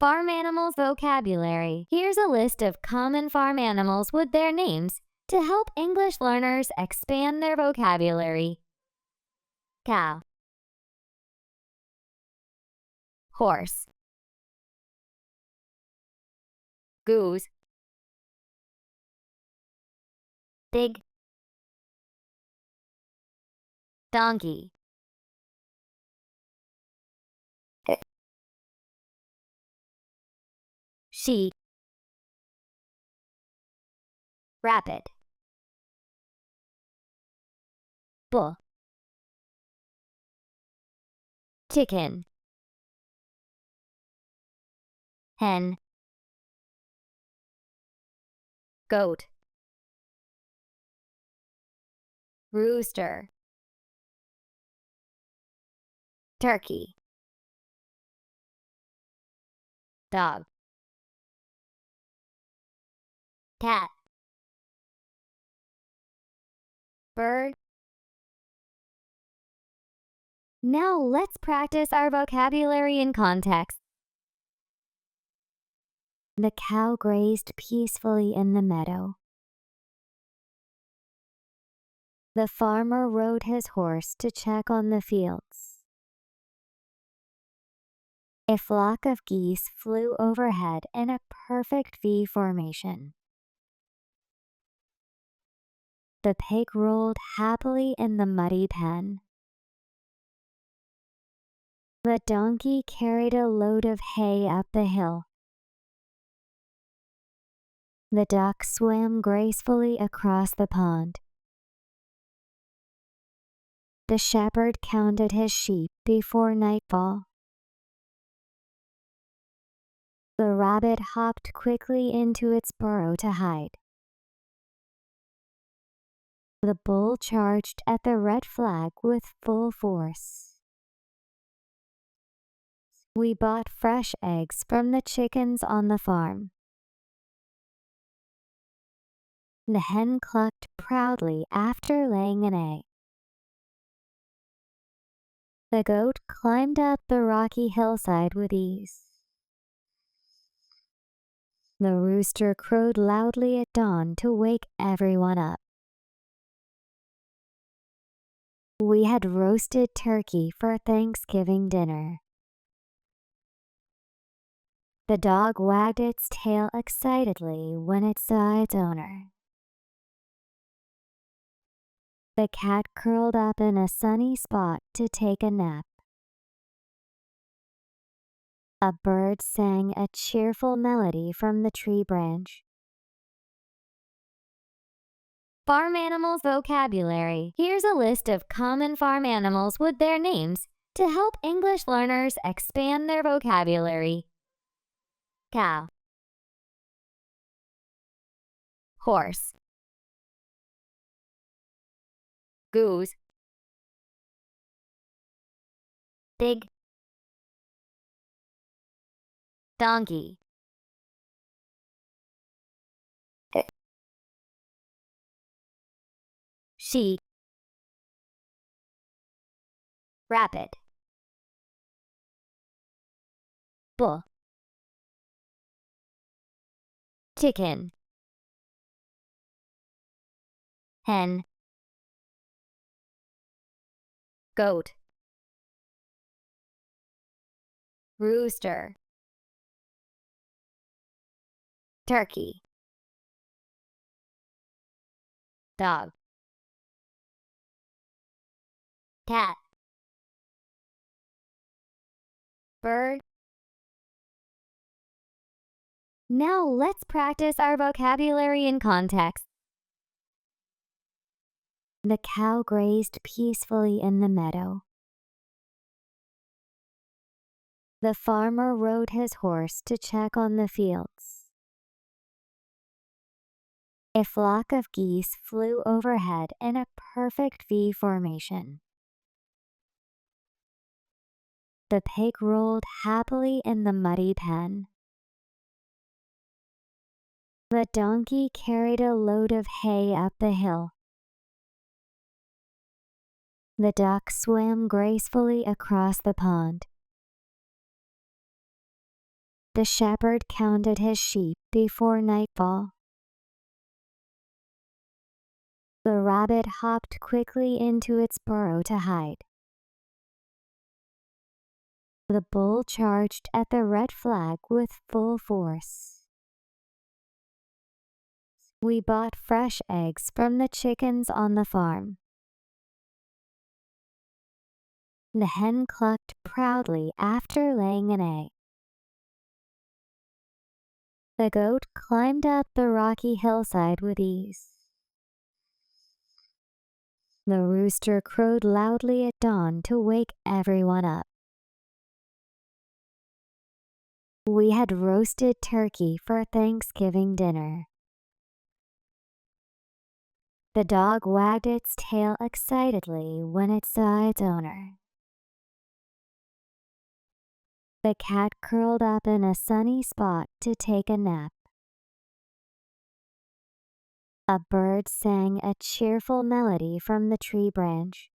Farm animals vocabulary. Here's a list of common farm animals with their names to help English learners expand their vocabulary. Cow, horse, goose, pig, donkey, sheep, rabbit, bull, chicken, hen, goat, rooster, turkey, dog, cat, bird. Now let's practice our vocabulary in context. The cow grazed peacefully in the meadow. The farmer rode his horse to check on the fields. A flock of geese flew overhead in a perfect V formation. The pig rolled happily in the muddy pen. The donkey carried a load of hay up the hill. The duck swam gracefully across the pond. The shepherd counted his sheep before nightfall. The rabbit hopped quickly into its burrow to hide. The bull charged at the red flag with full force. We bought fresh eggs from the chickens on the farm. The hen clucked proudly after laying an egg. The goat climbed up the rocky hillside with ease. The rooster crowed loudly at dawn to wake everyone up. We had roasted turkey for Thanksgiving dinner. The dog wagged its tail excitedly when it saw its owner. The cat curled up in a sunny spot to take a nap. A bird sang a cheerful melody from the tree branch. Farm animals vocabulary. Here's a list of common farm animals with their names to help English learners expand their vocabulary. Cow, horse, goose, pig, donkey, sheep, rabbit, bull, chicken, hen, goat, rooster, turkey, dog, cat, bird. Now let's practice our vocabulary in context. The cow grazed peacefully in the meadow. The farmer rode his horse to check on the fields. A flock of geese flew overhead in a perfect V formation. The pig rolled happily in the muddy pen. The donkey carried a load of hay up the hill. The duck swam gracefully across the pond. the shepherd counted his sheep before nightfall. The rabbit hopped quickly into its burrow to hide. The bull charged at the red flag with full force. We bought fresh eggs from the chickens on the farm. The hen clucked proudly after laying an egg. The goat climbed up the rocky hillside with ease. The rooster crowed loudly at dawn to wake everyone up. We had roasted turkey for Thanksgiving dinner. The dog wagged its tail excitedly when it saw its owner. The cat curled up in a sunny spot to take a nap. A bird sang a cheerful melody from the tree branch.